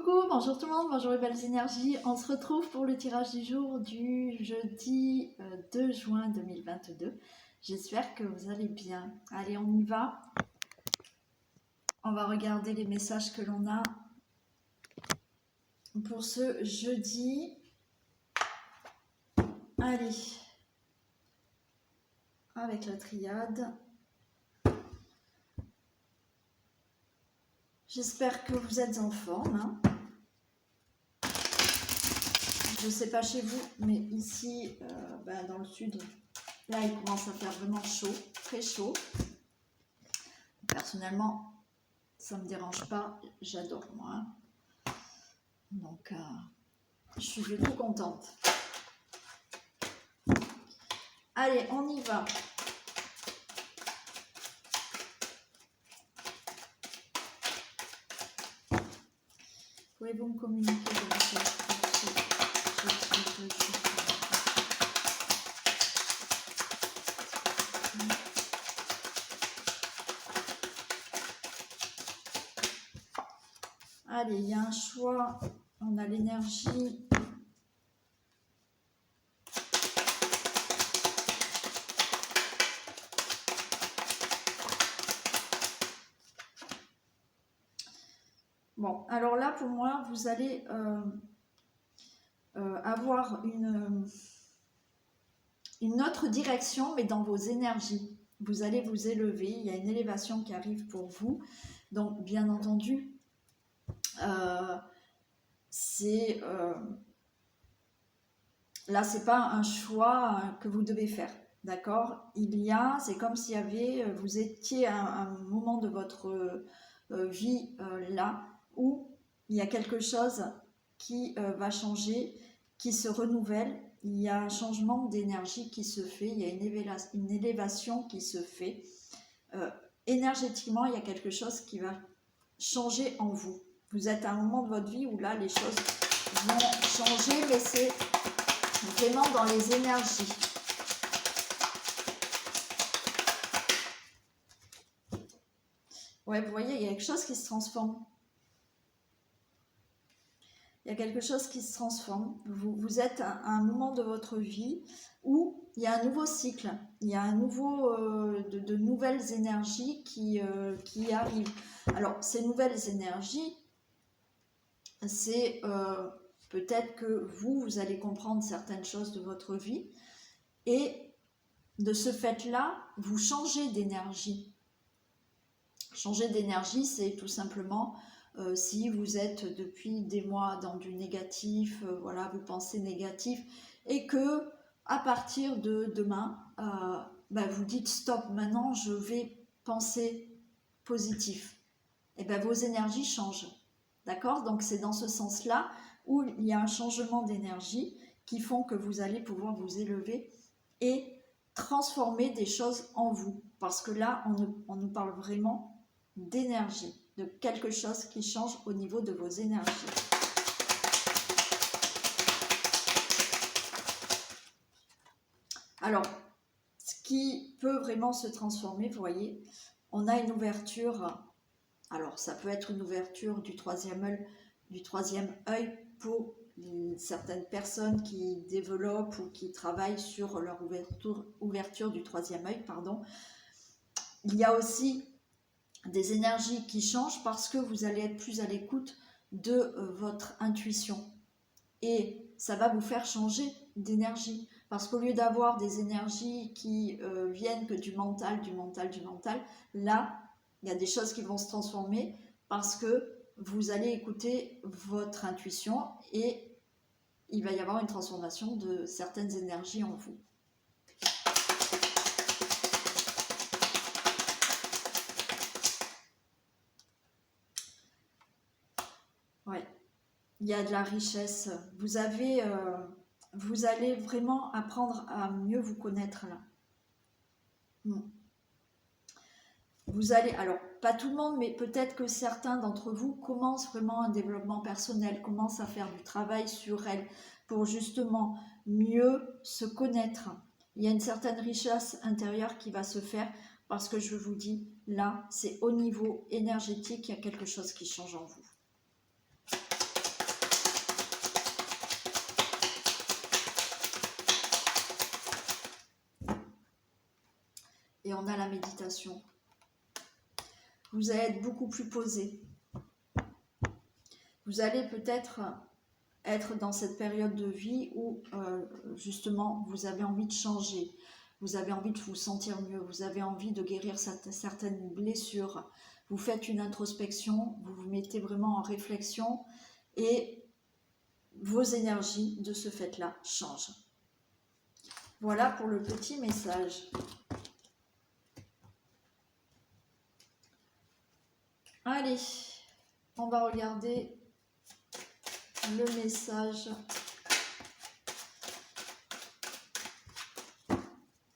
Coucou, bonjour tout le monde, bonjour les belles énergies. On se retrouve pour le tirage du jour du jeudi 2 juin 2022. J'espère que vous allez bien. Allez, on y va. On va regarder les messages que l'on a pour ce jeudi. Allez, avec la triade. J'espère que vous êtes en forme. Hein. Je ne sais pas chez vous, mais ici, dans le sud, là, il commence à faire vraiment chaud, très chaud. Personnellement, ça ne me dérange pas, j'adore moi. Donc, je suis plutôt contente. Allez, on y va. Pouvez-vous me communiquer des messages pour ce Allez, il y a un choix, on a l'énergie. Bon, alors là, pour moi, vous allez avoir une autre direction, mais dans vos énergies. Vous allez vous élever, il y a une élévation qui arrive pour vous. Donc, bien entendu, là, c'est pas un choix que vous devez faire, d'accord? C'est comme s'il y avait, vous étiez à un moment de votre vie là, où il y a quelque chose qui va changer, qui se renouvelle, il y a un changement d'énergie qui se fait, il y a une élévation qui se fait. Énergétiquement, il y a quelque chose qui va changer en vous. Vous êtes à un moment de votre vie où là, les choses vont changer, mais c'est vraiment dans les énergies. Ouais, vous voyez, il y a quelque chose qui se transforme. Il y a quelque chose qui se transforme. Vous êtes à un moment de votre vie où il y a un nouveau cycle, il y a un nouveau, de nouvelles énergies qui arrivent. Alors, ces nouvelles énergies, c'est peut-être que vous allez comprendre certaines choses de votre vie et de ce fait-là, vous changez d'énergie. Changer d'énergie, c'est tout simplement si vous êtes depuis des mois dans du négatif, voilà, vous pensez négatif, et que à partir de demain, vous dites stop, maintenant je vais penser positif. Et bien vos énergies changent, d'accord? Donc c'est dans ce sens-là où il y a un changement d'énergie qui font que vous allez pouvoir vous élever et transformer des choses en vous. Parce que là, on nous parle vraiment d'énergie, de quelque chose qui change au niveau de vos énergies. Alors, ce qui peut vraiment se transformer, vous voyez, on a une ouverture. Alors, ça peut être une ouverture du troisième œil pour certaines personnes qui développent ou qui travaillent sur leur ouverture du troisième œil, pardon. Il y a aussi des énergies qui changent parce que vous allez être plus à l'écoute de votre intuition. Et ça va vous faire changer d'énergie. Parce qu'au lieu d'avoir des énergies qui viennent que du mental, là, il y a des choses qui vont se transformer parce que vous allez écouter votre intuition et il va y avoir une transformation de certaines énergies en vous. Ouais, il y a de la richesse. Vous allez vraiment apprendre à mieux vous connaître là. Vous allez, alors pas tout le monde, mais peut-être que certains d'entre vous commencent vraiment un développement personnel, commencent à faire du travail sur elles pour justement mieux se connaître. Il y a une certaine richesse intérieure qui va se faire parce que je vous dis, là, c'est au niveau énergétique, il y a quelque chose qui change en vous. et on a la méditation. Vous allez être beaucoup plus posé. Vous allez peut-être être dans cette période de vie où justement vous avez envie de changer, vous avez envie de vous sentir mieux, vous avez envie de guérir certaines blessures. Vous faites une introspection, vous vous mettez vraiment en réflexion et vos énergies de ce fait-là changent. Voilà pour le petit message. Allez, on va regarder le message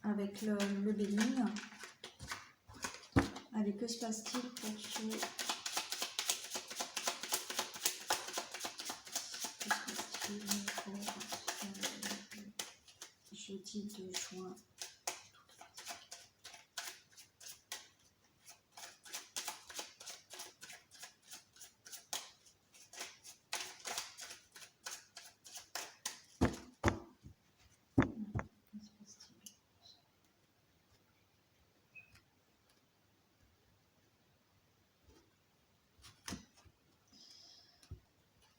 avec le Béline. Allez, que se passe-t-il pour ce... Jeudi 2 juin.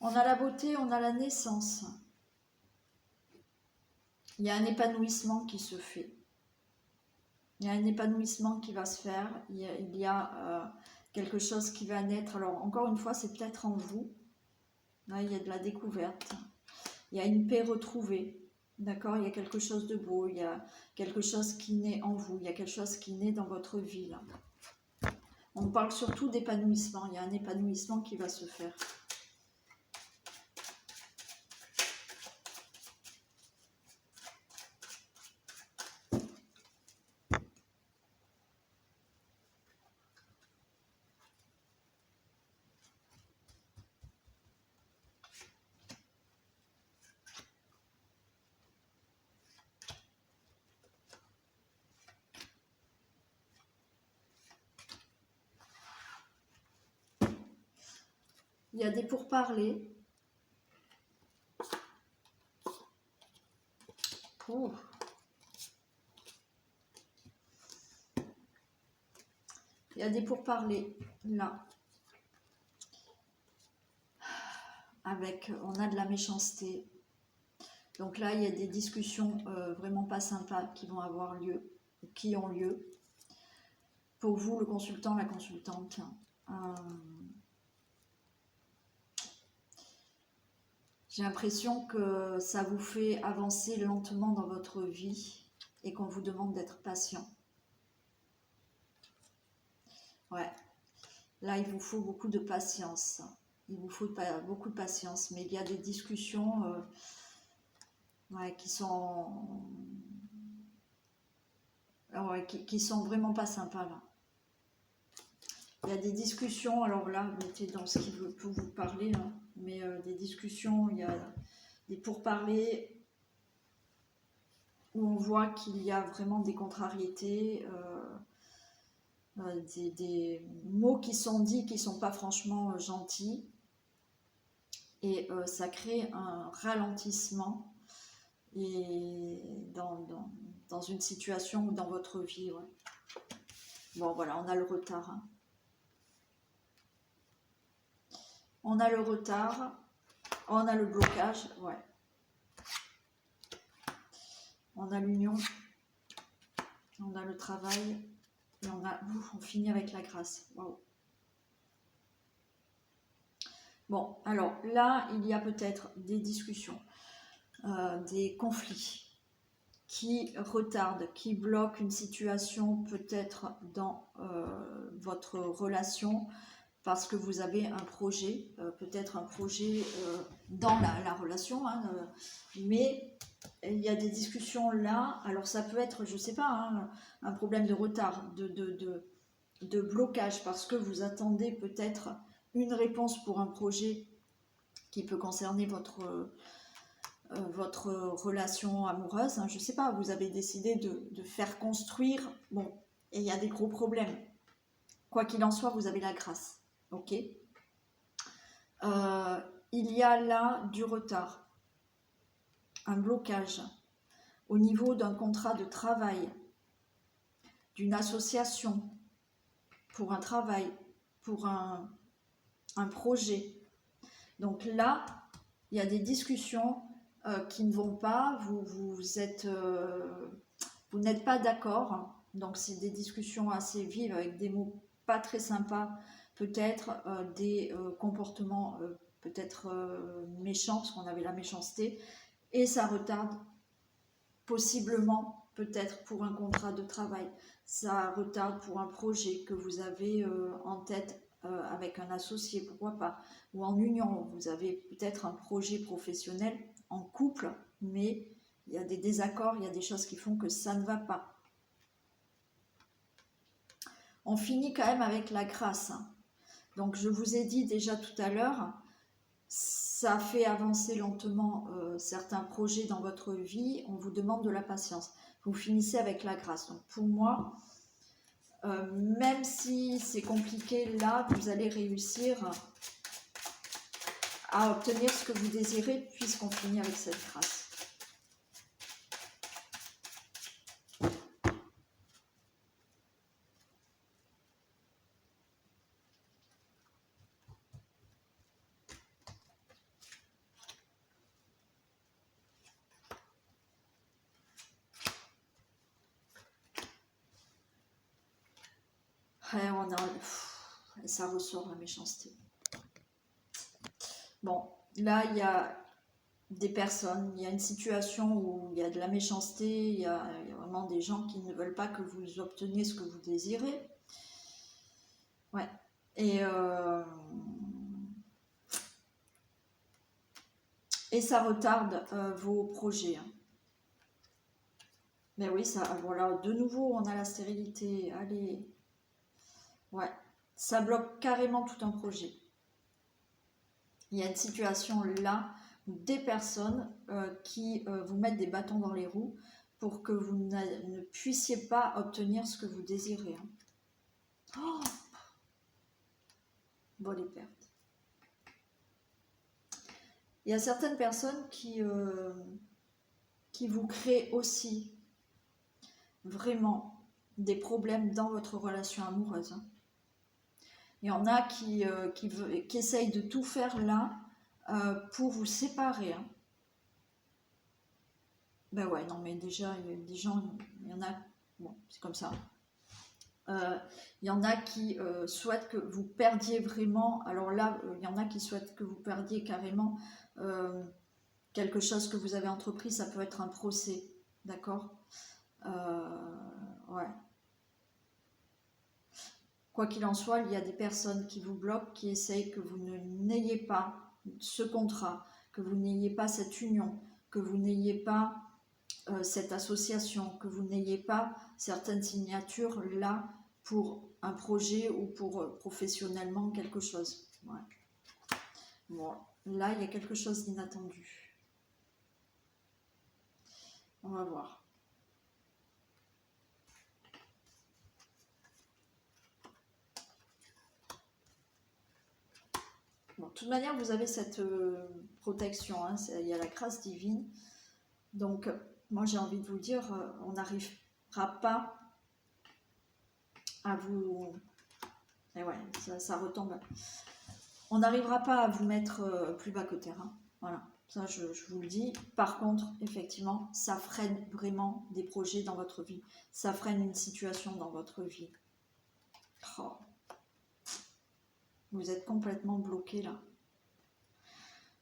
On a la beauté, on a la naissance. Il y a un épanouissement qui se fait. Il y a un épanouissement qui va se faire. Il y a quelque chose qui va naître. Alors, encore une fois, c'est peut-être en vous. Là, il y a de la découverte. Il y a une paix retrouvée. D'accord? Il y a quelque chose de beau. Il y a quelque chose qui naît en vous. Il y a quelque chose qui naît dans votre vie. Là. On parle surtout d'épanouissement. Il y a un épanouissement qui va se faire. Il y a des pourparlers. Oh. Il y a des pourparlers là. Avec, on a de la méchanceté. Donc là, il y a des discussions vraiment pas sympas qui vont avoir lieu, qui ont lieu. Pour vous, le consultant, la consultante. J'ai l'impression que ça vous fait avancer lentement dans votre vie et qu'on vous demande d'être patient. Ouais, là il vous faut beaucoup de patience. Il vous faut beaucoup de patience, mais il y a des discussions ouais, qui sont qui sont vraiment pas sympas là. Il y a des discussions, alors là, mettez dans ce qui peut vous parler, hein, mais des discussions, il y a des pourparlers où on voit qu'il y a vraiment des contrariétés, des mots qui sont dits qui ne sont pas franchement gentils, et ça crée un ralentissement et dans une situation ou dans votre vie. Ouais. Bon, voilà, on a le retard. Hein. On a le retard, on a le blocage, ouais. On a l'union, on a le travail, et on finit avec la grâce. Waouh. Bon, alors là, il y a peut-être des discussions, des conflits qui retardent, qui bloquent une situation peut-être dans votre relation, parce que vous avez un projet, peut-être un projet dans la relation, hein, mais il y a des discussions là, alors ça peut être, je ne sais pas, hein, un problème de retard, de blocage, parce que vous attendez peut-être une réponse pour un projet qui peut concerner votre relation amoureuse, hein, je ne sais pas, vous avez décidé de faire construire, bon, et il y a des gros problèmes. Quoi qu'il en soit, vous avez la grâce. Ok. Il y a là du retard, un blocage au niveau d'un contrat de travail, d'une association, pour un travail, pour un projet. Donc là, il y a des discussions qui ne vont pas, vous n'êtes pas d'accord, donc c'est des discussions assez vives avec des mots pas très sympas, peut-être des comportements peut-être méchants, parce qu'on avait la méchanceté, et ça retarde possiblement peut-être pour un contrat de travail, ça retarde pour un projet que vous avez en tête avec un associé, pourquoi pas, ou en union, vous avez peut-être un projet professionnel en couple, mais il y a des désaccords, il y a des choses qui font que ça ne va pas. On finit quand même avec la grâce. Donc je vous ai dit déjà tout à l'heure, ça fait avancer lentement certains projets dans votre vie, on vous demande de la patience. Vous finissez avec la grâce. Donc pour moi, même si c'est compliqué, là, vous allez réussir à obtenir ce que vous désirez, puisqu'on finit avec cette grâce. Ouais, ça ressort la méchanceté. Bon, là, il y a des personnes, il y a une situation où il y a de la méchanceté, il y a vraiment des gens qui ne veulent pas que vous obteniez ce que vous désirez. Ouais. Et ça retarde vos projets. Hein. Mais oui, ça, voilà, de nouveau, on a la stérilité. Allez. Ouais, ça bloque carrément tout un projet. Il y a une situation là où des personnes qui vous mettent des bâtons dans les roues pour que vous ne puissiez pas obtenir ce que vous désirez. Hein. Oh, bon, les pertes. Il y a certaines personnes qui vous créent aussi vraiment des problèmes dans votre relation amoureuse. Hein. Il y en a qui essayent de tout faire là pour vous séparer. Hein. Ben ouais, non, mais déjà, il y a des gens, il y en a, bon, c'est comme ça. Il y en a qui souhaitent que vous perdiez vraiment, alors là, il y en a qui souhaitent que vous perdiez carrément quelque chose que vous avez entrepris, ça peut être un procès, d'accord ouais. Quoi qu'il en soit, il y a des personnes qui vous bloquent, qui essayent que vous n'ayez pas ce contrat, que vous n'ayez pas cette union, que vous n'ayez pas cette association, que vous n'ayez pas certaines signatures là pour un projet ou pour professionnellement quelque chose. Ouais. Bon, là, il y a quelque chose d'inattendu. On va voir. Bon, de toute manière, vous avez cette protection, hein, il y a la grâce divine. Donc, moi, j'ai envie de vous dire, on n'arrivera pas à vous... Et ouais, ça retombe. On n'arrivera pas à vous mettre plus bas que terre. Hein. Voilà, ça, je vous le dis. Par contre, effectivement, ça freine vraiment des projets dans votre vie. Ça freine une situation dans votre vie. Oh. Vous êtes complètement bloqué là.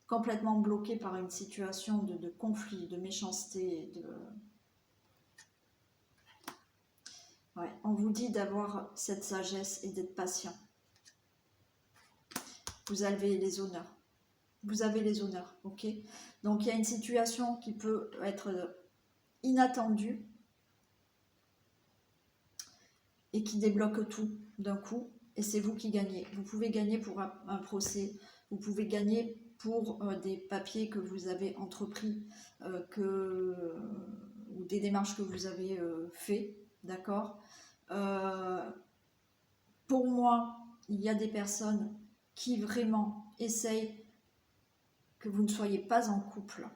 Complètement bloqué par une situation de conflit, de méchanceté. Ouais, on vous dit d'avoir cette sagesse et d'être patient. Vous avez les honneurs. Vous avez les honneurs, ok? Donc, il y a une situation qui peut être inattendue et qui débloque tout d'un coup. Et c'est vous qui gagnez. Vous pouvez gagner pour un procès. Vous pouvez gagner pour des papiers que vous avez entrepris ou des démarches que vous avez fait. D'accord Pour moi, il y a des personnes qui vraiment essayent que vous ne soyez pas en couple.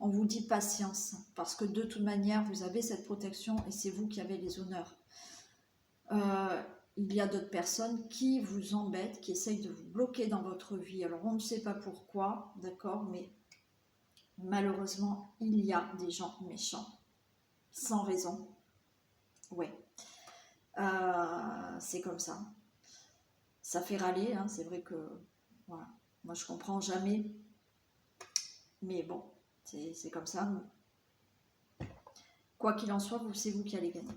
on vous dit patience, parce que de toute manière, vous avez cette protection et c'est vous qui avez les honneurs. Il y a d'autres personnes qui vous embêtent, qui essayent de vous bloquer dans votre vie. Alors, on ne sait pas pourquoi, d'accord, mais malheureusement, il y a des gens méchants, sans raison. Ouais, c'est comme ça. Ça fait râler, hein, c'est vrai que, voilà, moi je comprends jamais, mais bon, c'est comme ça. Quoi qu'il en soit, c'est vous qui allez gagner.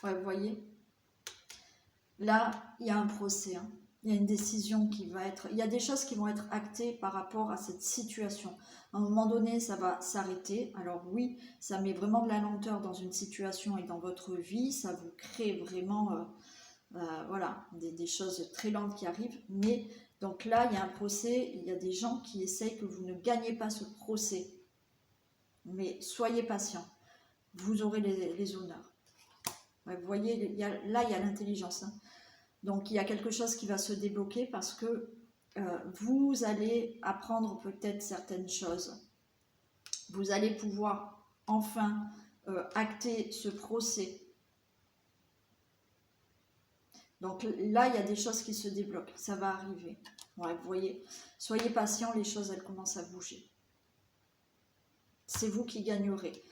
Ouais, vous voyez, là, il y a un procès, hein. Il y a une décision qui va être... Il y a des choses qui vont être actées par rapport à cette situation. À un moment donné, ça va s'arrêter. Alors oui, ça met vraiment de la lenteur dans une situation et dans votre vie. Ça vous crée vraiment voilà, des choses très lentes qui arrivent. Mais donc là, il y a un procès. Il y a des gens qui essayent que vous ne gagnez pas ce procès. Mais soyez patient. Vous aurez les honneurs. Ouais, vous voyez, là, il y a l'intelligence, hein. Donc, il y a quelque chose qui va se débloquer parce que vous allez apprendre peut-être certaines choses. Vous allez pouvoir enfin acter ce procès. Donc là, il y a des choses qui se débloquent. Ça va arriver. Ouais, vous voyez, soyez patient, les choses, elles commencent à bouger. C'est vous qui gagnerez.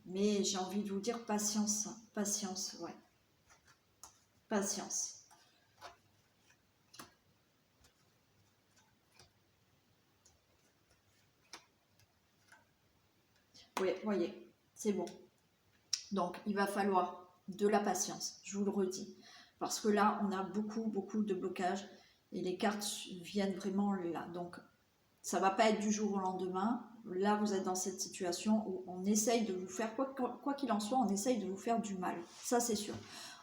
Mais j'ai envie de vous dire patience. Patience, ouais. Patience. Oui, voyez, c'est bon. Donc, il va falloir de la patience, je vous le redis. Parce que là, on a beaucoup de blocages et les cartes viennent vraiment là. Donc, ça ne va pas être du jour au lendemain. Là, vous êtes dans cette situation où on essaye de vous faire, quoi qu'il en soit, on essaye de vous faire du mal. Ça, c'est sûr.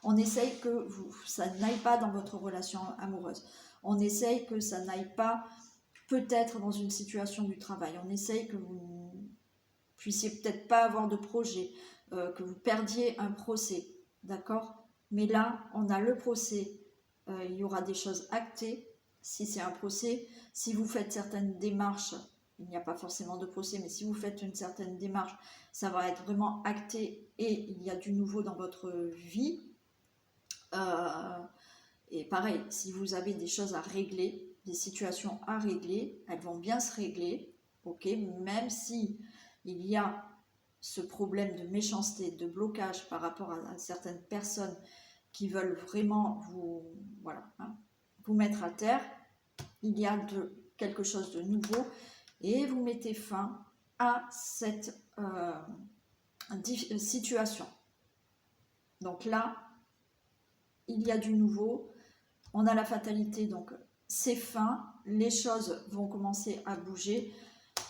On essaye que ça n'aille pas dans votre relation amoureuse. On essaye que ça n'aille pas peut-être dans une situation du travail. On essaye que vous puissiez peut-être pas avoir de projet, que vous perdiez un procès, d'accord? Mais là, on a le procès, il y aura des choses actées, si c'est un procès, si vous faites certaines démarches, il n'y a pas forcément de procès, mais si vous faites une certaine démarche, ça va être vraiment acté et il y a du nouveau dans votre vie. Et pareil, si vous avez des choses à régler, des situations à régler, elles vont bien se régler, ok? Même si il y a ce problème de méchanceté, de blocage par rapport à certaines personnes qui veulent vraiment vous, voilà, hein, vous mettre à terre, il y a quelque chose de nouveau et vous mettez fin à cette situation. Donc là, il y a du nouveau, on a la fatalité, donc c'est fin, les choses vont commencer à bouger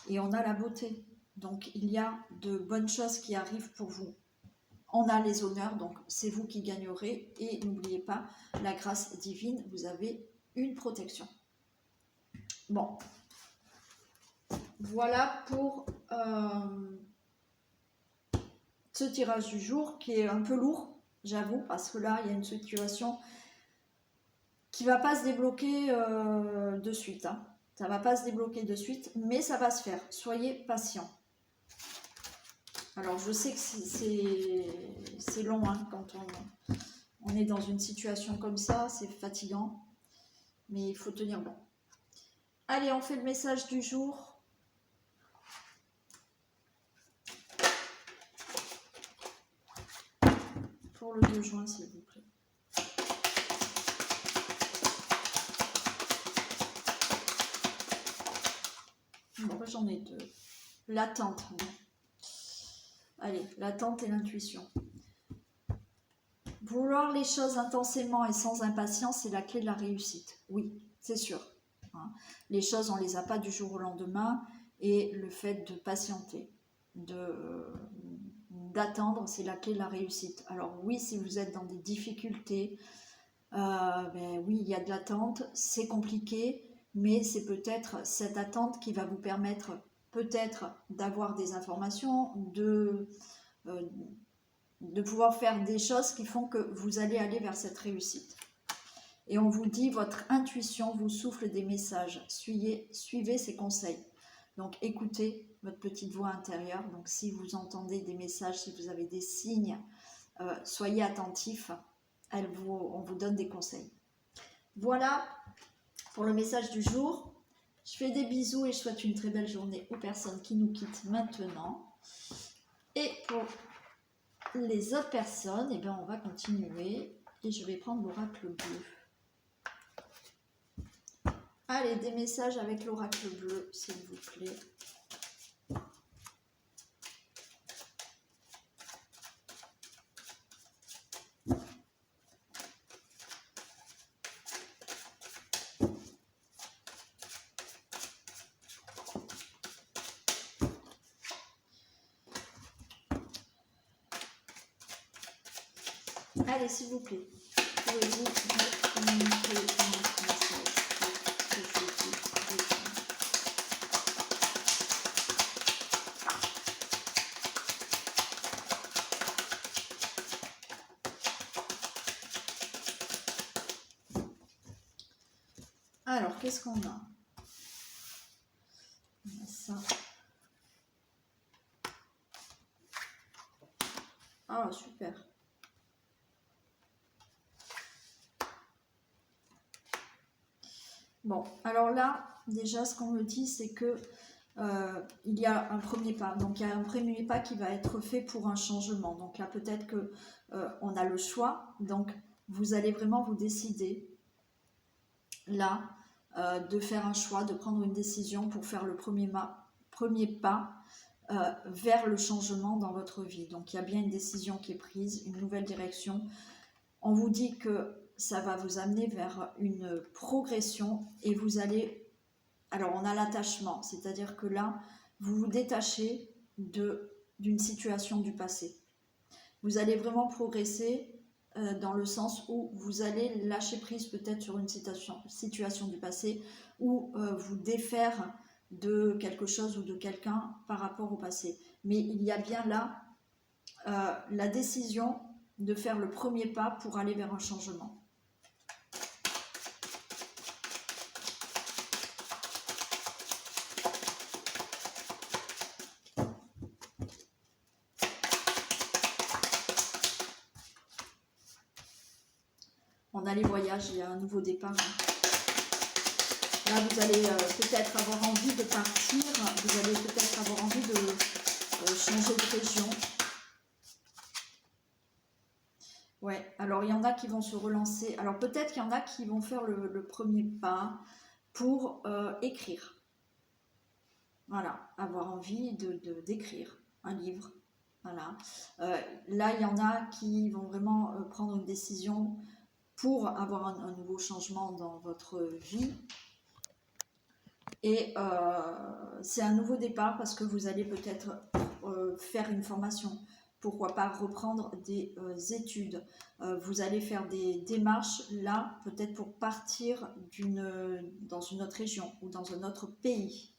et on a la beauté. Donc il y a de bonnes choses qui arrivent pour vous. On a les honneurs, donc c'est vous qui gagnerez. Et n'oubliez pas, la grâce divine, vous avez une protection. Bon, voilà pour ce tirage du jour qui est un peu lourd, j'avoue, parce que là, il y a une situation qui ne va pas se débloquer de suite. Hein. Ça ne va pas se débloquer de suite, mais ça va se faire. Soyez patient. Alors, je sais que c'est long hein, quand on est dans une situation comme ça, c'est fatigant, mais il faut tenir bon. Allez, on fait le message du jour. Pour le 2 juin, s'il vous plaît. Bon, j'en ai deux. L'attente. Allez, l'attente et l'intuition. Vouloir les choses intensément et sans impatience, c'est la clé de la réussite. Oui, c'est sûr. Hein. Les choses, on ne les a pas du jour au lendemain. Et le fait de patienter, d'attendre, c'est la clé de la réussite. Alors oui, si vous êtes dans des difficultés, ben oui, il y a de l'attente, c'est compliqué, mais c'est peut-être cette attente qui va vous permettre peut-être d'avoir des informations, de pouvoir faire des choses qui font que vous allez aller vers cette réussite. Et on vous dit, votre intuition vous souffle des messages, suivez ses conseils. Donc écoutez votre petite voix intérieure. Donc si vous entendez des messages, si vous avez des signes, soyez attentifs, on vous donne des conseils. Voilà pour le message du jour. Je fais des bisous et je souhaite une très belle journée aux personnes qui nous quittent maintenant. Et pour les autres personnes, eh bien, on va continuer et je vais prendre l'oracle bleu. Allez, des messages avec l'oracle bleu, s'il vous plaît. Allez, s'il vous plaît, pouvez-vous me communiquer un message pour que je puisse répondre. Alors, qu'est-ce qu'on a? On a ça. Ah, super. Bon, alors là, déjà, ce qu'on me dit, c'est que il y a un premier pas. Donc, il y a un premier pas qui va être fait pour un changement. Donc là, peut-être que on a le choix. Donc, vous allez vraiment vous décider, là, de faire un choix, de prendre une décision pour faire le premier pas vers le changement dans votre vie. Donc, il y a bien une décision qui est prise, une nouvelle direction. On vous dit que ça va vous amener vers une progression et vous allez... Alors, on a l'attachement, c'est-à-dire que là, vous vous détachez d'une situation du passé. Vous allez vraiment progresser dans le sens où vous allez lâcher prise peut-être sur une situation du passé ou vous défaire de quelque chose ou de quelqu'un par rapport au passé. Mais il y a bien là la décision de faire le premier pas pour aller vers un changement. On a les voyages, il y a un nouveau départ. Là, vous allez peut-être avoir envie de partir, vous allez peut-être avoir envie de changer de région. Ouais, alors il y en a qui vont se relancer. Alors peut-être qu'il y en a qui vont faire le premier pas pour écrire. Voilà, avoir envie d'écrire un livre. Voilà. Là, il y en a qui vont vraiment prendre une décision pour avoir un nouveau changement dans votre vie. Et c'est un nouveau départ parce que vous allez peut-être faire une formation. Pourquoi pas reprendre des études. Vous allez faire des démarches là, peut-être pour partir dans une autre région ou dans un autre pays.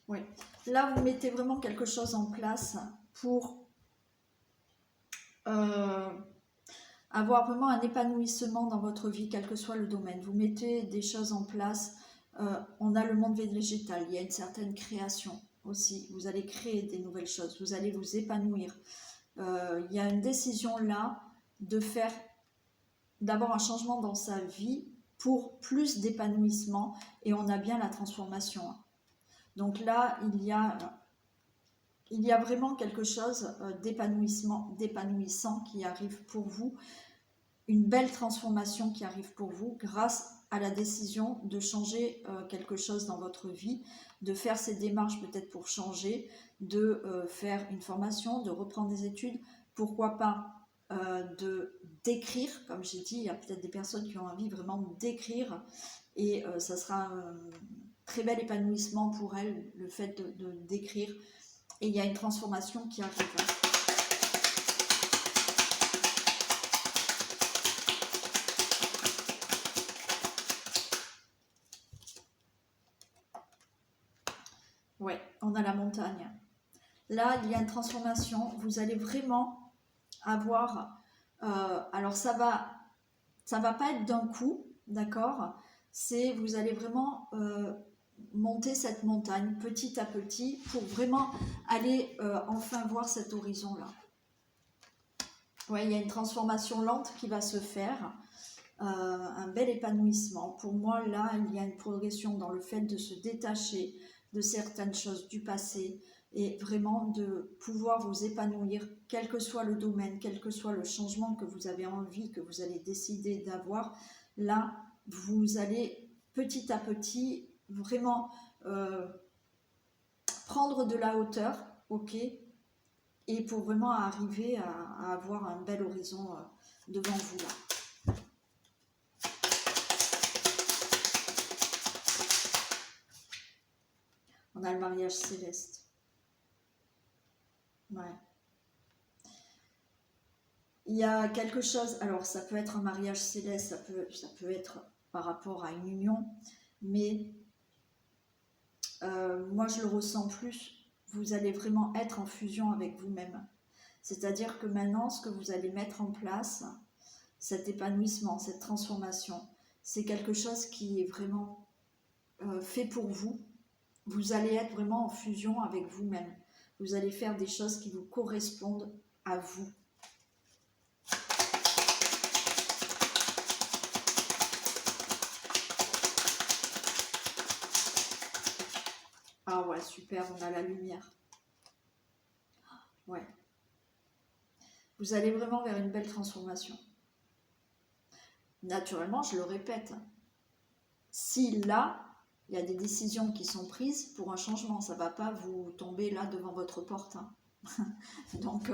Oui, là vous mettez vraiment quelque chose en place pour avoir vraiment un épanouissement dans votre vie, quel que soit le domaine. Vous mettez des choses en place. On a le monde végétal, il y a une certaine création aussi. Vous allez créer des nouvelles choses, vous allez vous épanouir. Il y a une décision là d'avoir un changement dans sa vie pour plus d'épanouissement et on a bien la transformation. Donc là, il y a vraiment quelque chose d'épanouissant qui arrive pour vous, une belle transformation qui arrive pour vous grâce à la décision de changer quelque chose dans votre vie, de faire ces démarches peut-être pour changer, de faire une formation, de reprendre des études, pourquoi pas d'écrire, comme j'ai dit, il y a peut-être des personnes qui ont envie vraiment d'écrire et ça sera un très bel épanouissement pour elles, le fait d'écrire. Et il y a une transformation qui arrive. Ouais, on a la montagne. Là, il y a une transformation. Vous allez vraiment avoir... alors, ça va pas être d'un coup, d'accord? Vous allez vraiment monter cette montagne petit à petit pour vraiment aller enfin voir cet horizon-là. Ouais, il y a une transformation lente qui va se faire. Un bel épanouissement. Pour moi, là, il y a une progression dans le fait de se détacher de certaines choses du passé et vraiment de pouvoir vous épanouir, quel que soit le domaine, quel que soit le changement que vous avez envie, que vous allez décider d'avoir. Là, vous allez petit à petit vraiment prendre de la hauteur, ok, et pour vraiment arriver à avoir un bel horizon devant vous là. On a le mariage céleste. Ouais. Il y a quelque chose, alors ça peut être un mariage céleste, ça peut être par rapport à une union, mais moi je le ressens plus, vous allez vraiment être en fusion avec vous-même. C'est-à-dire que maintenant, ce que vous allez mettre en place, cet épanouissement, cette transformation, c'est quelque chose qui est vraiment fait pour vous. Vous allez être vraiment en fusion avec vous-même. Vous allez faire des choses qui vous correspondent à vous. Ah ouais, super, on a la lumière. Ouais. Vous allez vraiment vers une belle transformation. Naturellement, je le répète, si là, il y a des décisions qui sont prises pour un changement, ça ne va pas vous tomber là devant votre porte. Hein. Donc,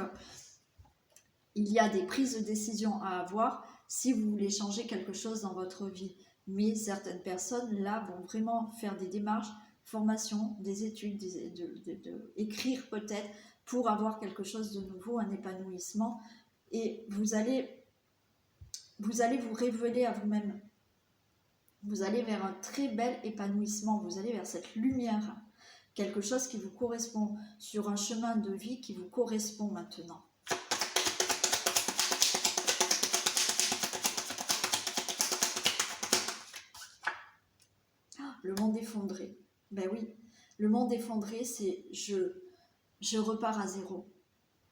il y a des prises de décision à avoir si vous voulez changer quelque chose dans votre vie. Mais certaines personnes, là, vont vraiment faire des démarches, formation, des études, écrire peut-être pour avoir quelque chose de nouveau, un épanouissement. Et vous allez vous révéler à vous-même. Vous allez vers un très bel épanouissement, vous allez vers cette lumière, quelque chose qui vous correspond, sur un chemin de vie qui vous correspond maintenant. Le monde effondré. Ben oui, le monde effondré, c'est je repars à zéro.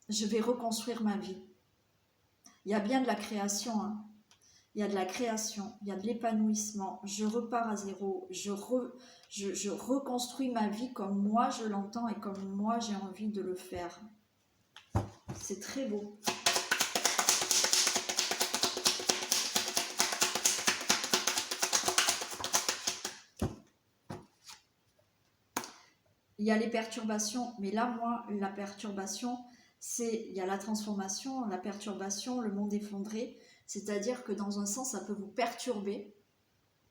Je vais reconstruire ma vie. Il y a bien de la création, hein. Il y a de la création, il y a de l'épanouissement. Je repars à zéro. Je reconstruis ma vie comme moi je l'entends et comme moi j'ai envie de le faire. C'est très beau. Il y a les perturbations, mais là, moi, la perturbation, il y a la transformation, la perturbation, le monde effondré, c'est-à-dire que dans un sens, ça peut vous perturber,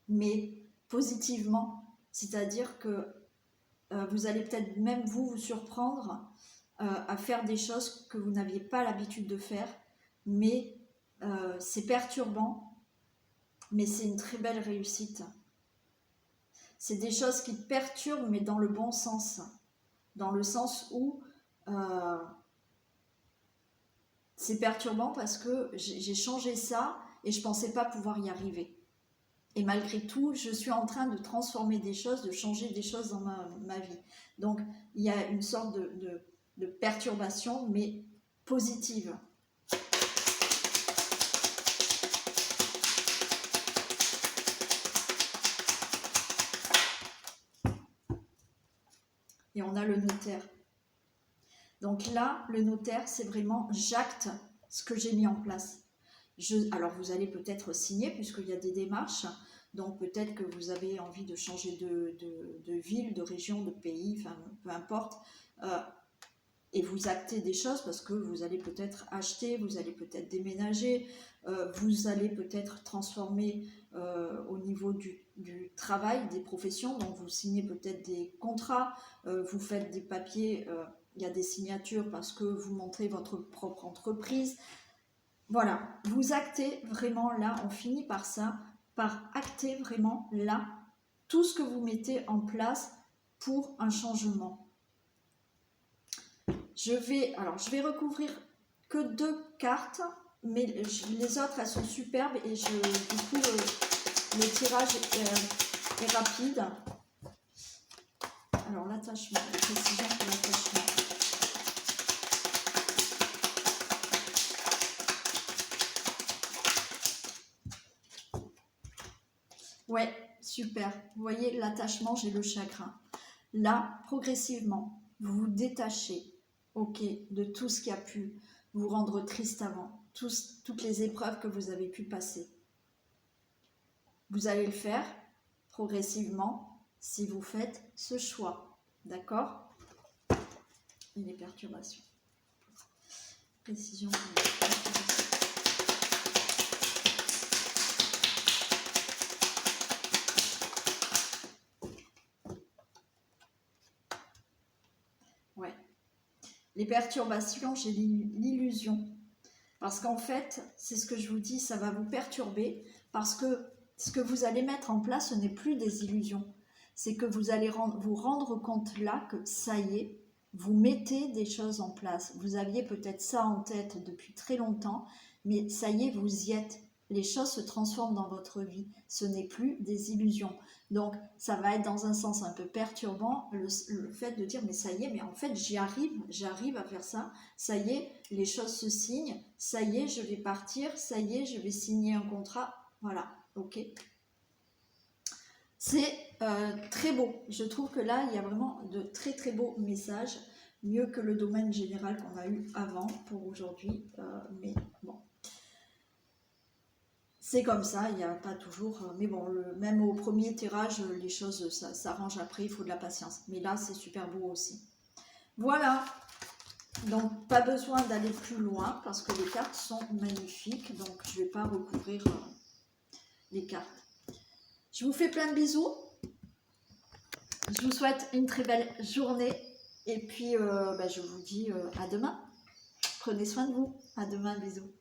mais positivement, c'est-à-dire que vous allez peut-être même vous surprendre à faire des choses que vous n'aviez pas l'habitude de faire, mais c'est perturbant, mais c'est une très belle réussite. C'est des choses qui perturbent, mais dans le bon sens. Dans le sens où c'est perturbant parce que j'ai changé ça et je ne pensais pas pouvoir y arriver. Et malgré tout, je suis en train de transformer des choses, de changer des choses dans ma vie. Donc, il y a une sorte de perturbation, mais positive. Et on a le notaire. Donc là, le notaire, c'est vraiment j'acte ce que j'ai mis en place. Alors vous allez peut-être signer puisqu'il y a des démarches. Donc peut-être que vous avez envie de changer de ville, de région, de pays, enfin peu importe. Et vous actez des choses parce que vous allez peut-être acheter, vous allez peut-être déménager, vous allez peut-être transformer au niveau du travail, des professions, donc vous signez peut-être des contrats, vous faites des papiers, il y a des signatures parce que vous montrez votre propre entreprise. Voilà, vous actez vraiment là, on finit par acter vraiment là tout ce que vous mettez en place pour un changement. Je vais recouvrir que 2 cartes, mais les autres, elles sont superbes et du coup, le tirage est rapide. Alors, l'attachement, la précision pour l'attachement. Ouais, super. Vous voyez, l'attachement, j'ai le chagrin. Là, progressivement, vous vous détachez, ok, de tout ce qui a pu vous rendre triste avant, toutes les épreuves que vous avez pu passer. Vous allez le faire progressivement si vous faites ce choix, d'accord? Et les perturbations. Précision. Ouais. Les perturbations, j'ai l'illusion. Parce qu'en fait, c'est ce que je vous dis, ça va vous perturber parce que ce que vous allez mettre en place, ce n'est plus des illusions. C'est que vous allez vous rendre compte là que ça y est, vous mettez des choses en place. Vous aviez peut-être ça en tête depuis très longtemps, mais ça y est, vous y êtes. Les choses se transforment dans votre vie. Ce n'est plus des illusions. Donc, ça va être dans un sens un peu perturbant, le fait de dire, mais ça y est, mais en fait, j'arrive à faire ça. Ça y est, les choses se signent. Ça y est, je vais partir. Ça y est, je vais signer un contrat. Voilà, ok. C'est très beau. Je trouve que là, il y a vraiment de très très beaux messages. Mieux que le domaine général qu'on a eu avant pour aujourd'hui. Mais bon. C'est comme ça, il n'y a pas toujours... Mais bon, même au premier tirage, les choses s'arrangent après, il faut de la patience. Mais là, c'est super beau aussi. Voilà. Donc, pas besoin d'aller plus loin parce que les cartes sont magnifiques. Donc, je ne vais pas recouvrir les cartes. Je vous fais plein de bisous. Je vous souhaite une très belle journée. Et puis, je vous dis à demain. Prenez soin de vous. À demain, bisous.